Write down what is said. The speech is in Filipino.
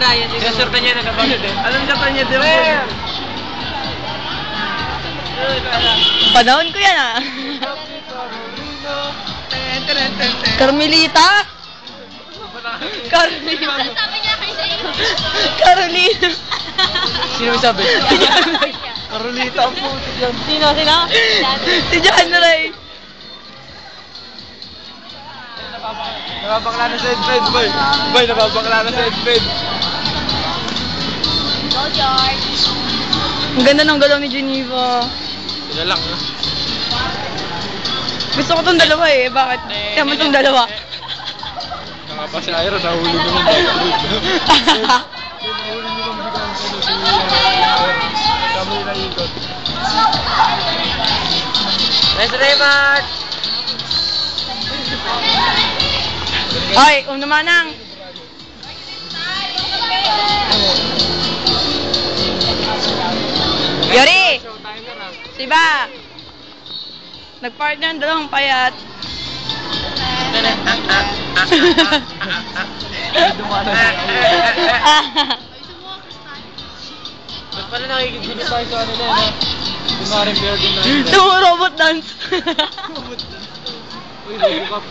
Brian. Sinasort niya na kapag din. Anong Japan niya, Demo? Panahon ko yan ah. Carmelita? Carmelita. Sabi niya kayo sa inyo. Carolina. Sino sabi? Carolita ang puto yan. Sino? Si John Ray. Nababakla na sa Edfed, boy. Boy, nababakla na sa Edfed. Go, George. Ang ganda ng galaw ni Geneva. Sila lang. Gusto ko tong dalawa eh. Bakit? Kaya mo tong dalawa. Nakapa si Iron, nahuli mo ng bata. Nahuli mo ng biglang si kami na ikot. Nice Raymond! Hoy, namanang. Yori! Siba! Nag-partner ang dalawang payat. Ba't pala nakikigulo tayo sa ano na yun? Kunwari building na yun. Robot dance. Uy, Robocop.